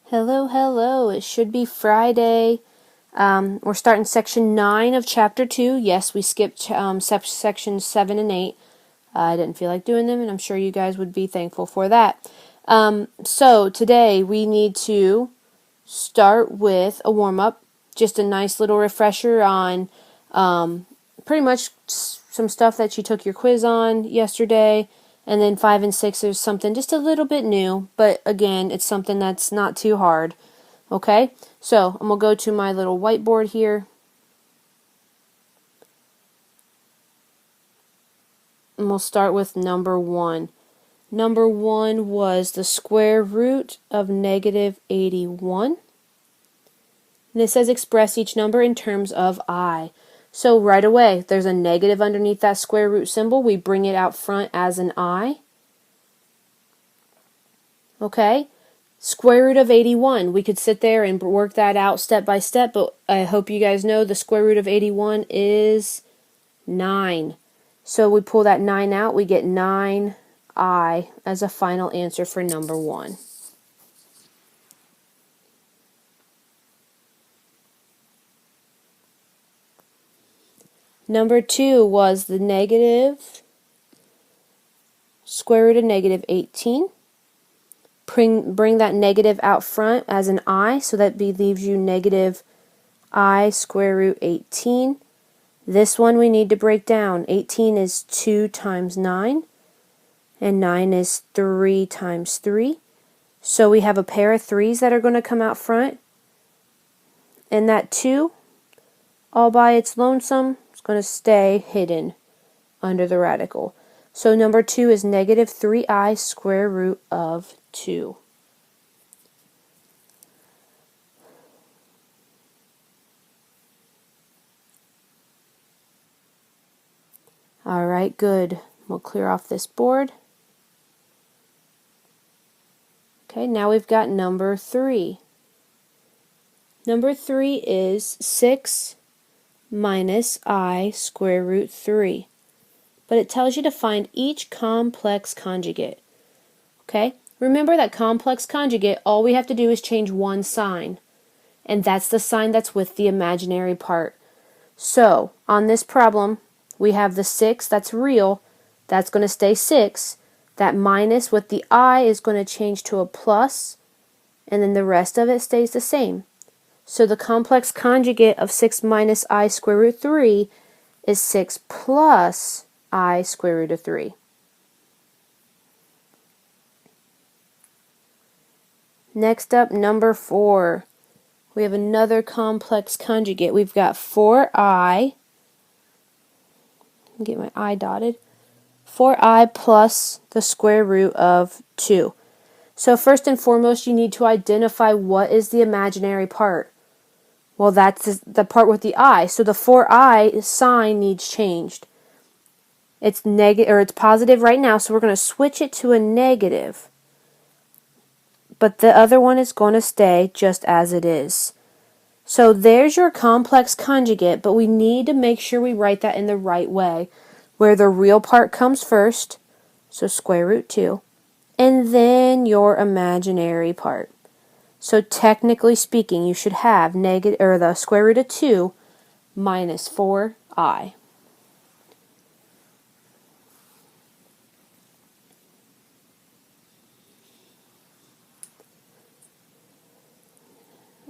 Hello, hello. It should be Friday. We're starting section 9 of chapter 2. Yes, we skipped sections 7 and 8. I didn't feel like doing them, and I'm sure you guys would be thankful for that. So today we need to start with a warm-up, just a nice little refresher on pretty much some stuff that you took your quiz on yesterday. And then 5 and 6 is something just a little bit new, but again, it's something that's not too hard. Okay, so I'm going to go to my little whiteboard here. And we'll start with number 1. Number 1 was the square root of negative 81. And it says express each number in terms of I. So right away, there's a negative underneath that square root symbol. We bring it out front as an I. Okay? Square root of 81. We could sit there and work that out step by step, but I hope you guys know the square root of 81 is 9. So we pull that 9 out, we get 9I as a final answer for number 1. Number 2 was the negative square root of negative 18. Bring that negative out front as an I, so that leaves you negative I square root 18. This one we need to break down. 18 is 2 times 9, and 9 is 3 times 3. So we have a pair of 3's that are going to come out front, and that 2, all by its lonesome, is going to stay hidden under the radical. So number 2 is negative 3I square root of 2. Alright, good. We'll clear off this board. Okay, now we've got number 3. Number 3 is 6 minus I square root 3. But it tells you to find each complex conjugate. Okay? Remember that complex conjugate, all we have to do is change one sign. And that's the sign that's with the imaginary part. So, on this problem, we have the 6 that's real. That's going to stay 6. That minus with the I is going to change to a plus. And then the rest of it stays the same. So the complex conjugate of 6 minus I square root 3 is 6 plus I square root of 3. Next up, number 4. We have another complex conjugate. We've got 4I, get my I dotted, 4I plus the square root of 2. So first and foremost, you need to identify what is the imaginary part. Well, that's the part with the I. So the 4I sign needs changed. It's negative, or it's positive right now, so we're going to switch it to a negative. But the other one is going to stay just as it is. So there's your complex conjugate, but we need to make sure we write that in the right way, where the real part comes first, so square root 2, and then your imaginary part. So technically speaking, you should have the square root of 2 minus 4I.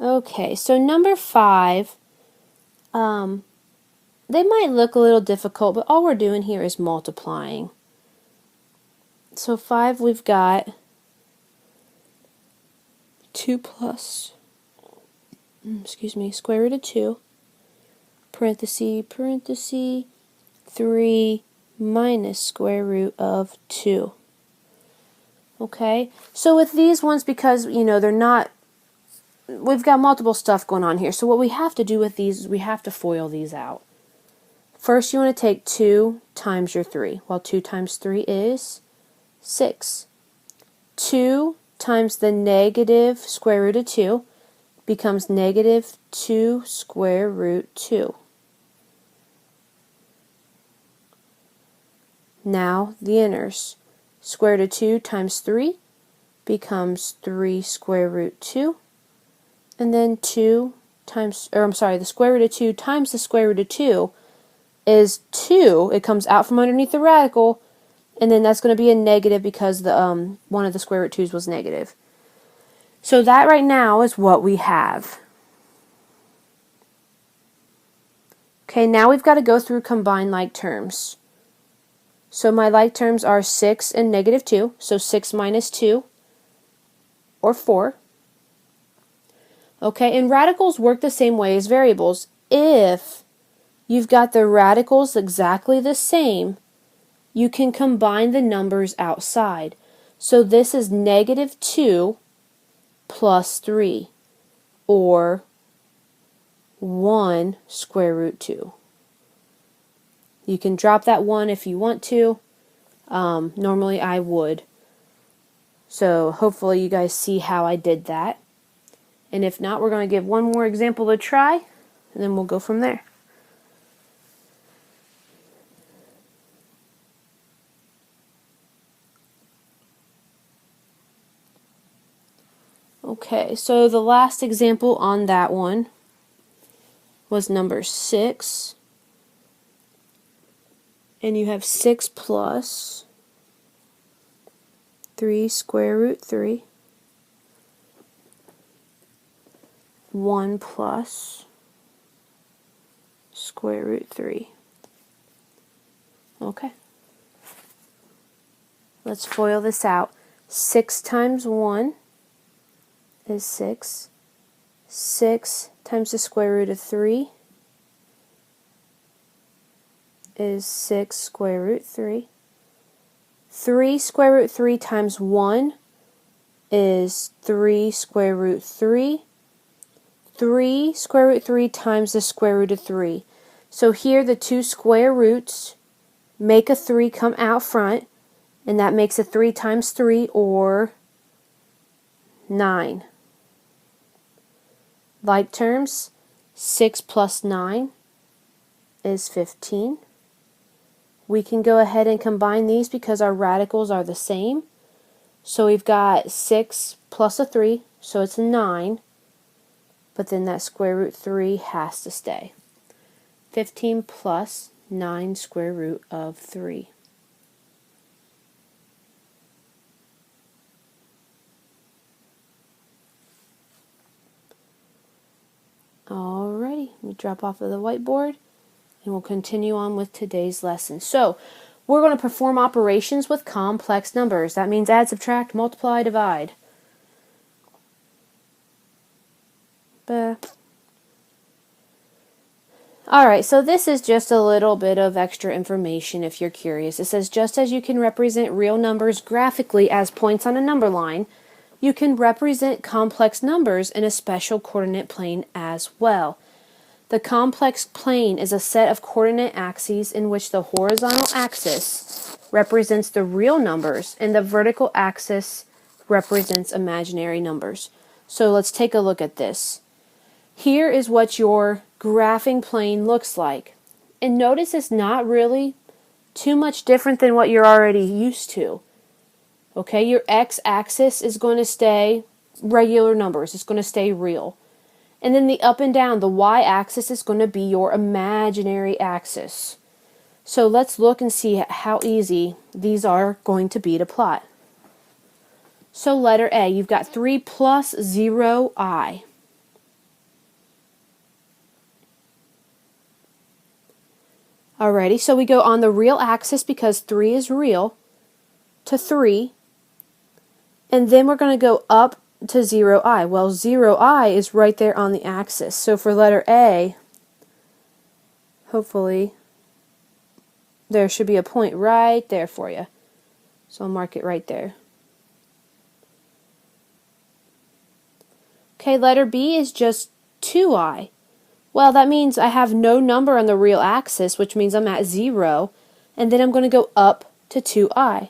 Okay, so number 5, they might look a little difficult, but all we're doing here is multiplying. So 5, we've got 2 plus, square root of 2, parenthesis, 3 minus square root of 2. Okay, so with these ones, because, they're not, we've got multiple stuff going on here. So what we have to do with these is we have to FOIL these out. First, you want to take 2 times your 3. Well, 2 times 3 is 6. 2 times the negative square root of 2 becomes negative 2 square root 2. Now the inners. Square root of 2 times 3 becomes 3 square root 2. And then 2 times, or I'm sorry, the square root of 2 times the square root of 2 is 2. It comes out from underneath the radical, and then that's going to be a negative because the one of the square root 2's was negative. So that right now is what we have. Okay, now we've got to go through combined like terms. So my like terms are 6 and negative 2. So 6 minus 2, or 4. Okay, and radicals work the same way as variables. If you've got the radicals exactly the same, you can combine the numbers outside. So this is negative 2 plus 3, or 1 square root 2. You can drop that 1 if you want to. Normally I would. So hopefully you guys see how I did that. And if not, we're going to give one more example to try, and then we'll go from there. Okay, so the last example on that one was number 6. And you have 6 plus 3 square root 3, 1 plus square root 3. Okay. Let's FOIL this out. 6 times 1 is 6. 6 times the square root of 3 is 6 square root 3. 3 square root 3 times 1 is 3 square root 3. 3 square root 3 times the square root of 3. So here the two square roots make a 3 come out front, and that makes a 3 times 3, or 9. Like terms, 6 plus 9 is 15. We can go ahead and combine these because our radicals are the same. So we've got 6 plus a 3, so it's 9. But then that square root 3 has to stay. 15 plus 9 square root of 3. Alrighty, we drop off of the whiteboard and we'll continue on with today's lesson. So, we're going to perform operations with complex numbers. That means add, subtract, multiply, divide. Alright, so this is just a little bit of extra information if you're curious. It says, just as you can represent real numbers graphically as points on a number line, you can represent complex numbers in a special coordinate plane as well. The complex plane is a set of coordinate axes in which the horizontal axis represents the real numbers and the vertical axis represents imaginary numbers. So let's take a look at this. Here is what your graphing plane looks like. And notice it's not really too much different than what you're already used to. Okay, your x-axis is going to stay regular numbers. It's going to stay real. And then the up and down, the y-axis is going to be your imaginary axis. So let's look and see how easy these are going to be to plot. So letter A, you've got 3 plus 0i. Alrighty, so we go on the real axis because 3 is real to 3. And then we're going to go up to 0i. Well, 0i is right there on the axis. So for letter A, hopefully, there should be a point right there for you. So I'll mark it right there. Okay, letter B is just 2i. Well, that means I have no number on the real axis, which means I'm at 0. And then I'm going to go up to 2i.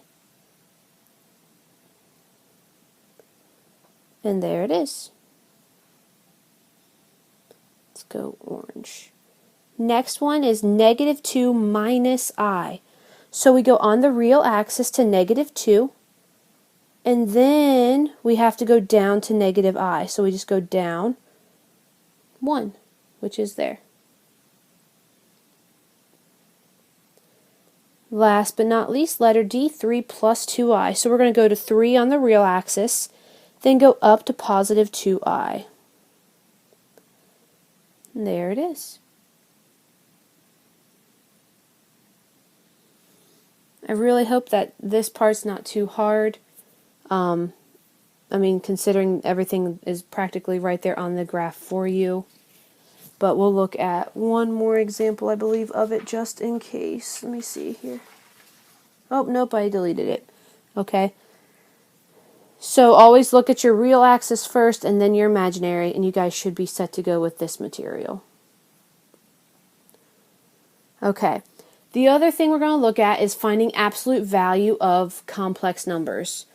And there it is. Let's go orange. Next one is negative 2 minus I. So we go on the real axis to negative 2. And then we have to go down to negative I. So we just go down 1, which is there. Last but not least, letter D, 3 plus 2i. So we're going to go to 3 on the real axis, then go up to positive 2i. And there it is. I really hope that this part's not too hard. Considering everything is practically right there on the graph for you. But we'll look at one more example, I believe, of it just in case. Let me see here. Oh, nope, I deleted it. Okay. So always look at your real axis first and then your imaginary, and you guys should be set to go with this material. Okay. The other thing we're going to look at is finding absolute value of complex numbers.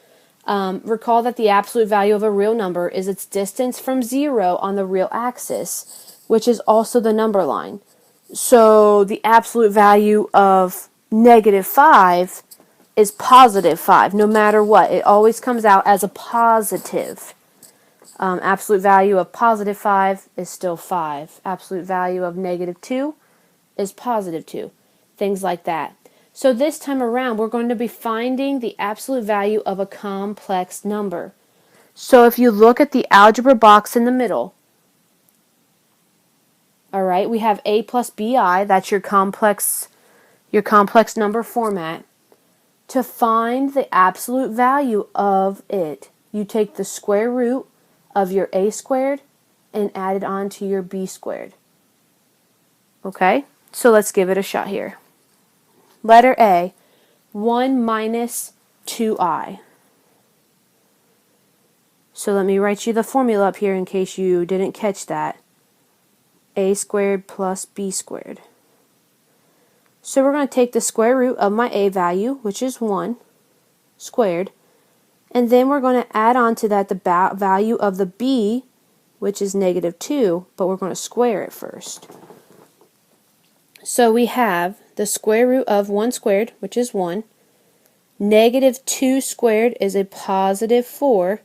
Recall that the absolute value of a real number is its distance from 0 on the real axis, which is also the number line. So the absolute value of -5 is positive 5, no matter what. It always comes out as a positive. Absolute value of positive 5 is still 5. Absolute value of -2 is positive 2. Things like that. So this time around, we're going to be finding the absolute value of a complex number. So if you look at the algebra box in the middle, all right, we have a plus bi, that's your complex number format. To find the absolute value of it, you take the square root of your a squared and add it on to your b squared. Okay, so let's give it a shot here. Letter A, 1 minus 2i. So let me write you the formula up here in case you didn't catch that. A squared plus b squared. So we're going to take the square root of my a value, which is 1, squared, and then we're going to add on to that the value of the b, which is -2, but we're going to square it first. So we have the square root of 1 squared, which is 1. -2 squared is a positive 4.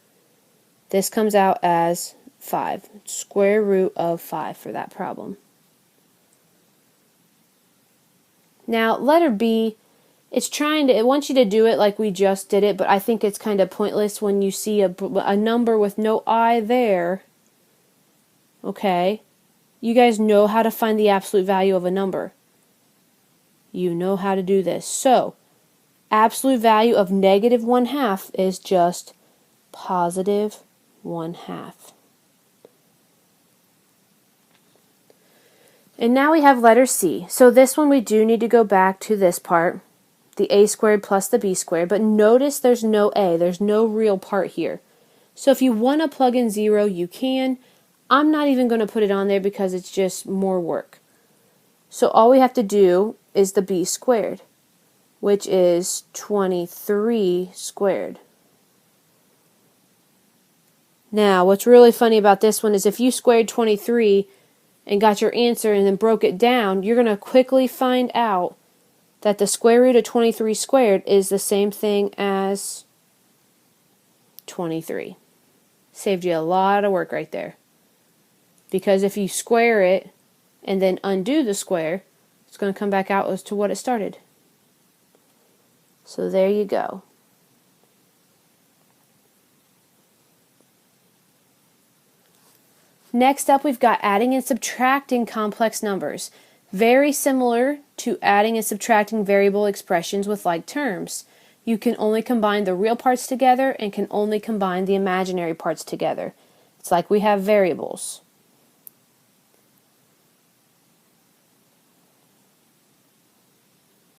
This comes out as 5. Square root of 5 for that problem. Now, letter B, it wants you to do it like we just did it, but I think it's kind of pointless when you see a number with no I there. Okay? You guys know how to find the absolute value of a number. You know how to do this. So, absolute value of -1/2 is just positive 1/2. And now we have letter C. So this one we do need to go back to this part, the a squared plus the b squared, but notice there's no a, there's no real part here. So if you want to plug in 0, you can. I'm not even going to put it on there because it's just more work. So all we have to do is the b squared, which is 23 squared. Now, what's really funny about this one is if you squared 23 and got your answer and then broke it down, you're going to quickly find out that the square root of 23 squared is the same thing as 23. Saved you a lot of work right there. Because if you square it and then undo the square, it's going to come back out as to what it started. So there you go. Next up, we've got adding and subtracting complex numbers. Very similar to adding and subtracting variable expressions with like terms. You can only combine the real parts together and can only combine the imaginary parts together. It's like we have variables.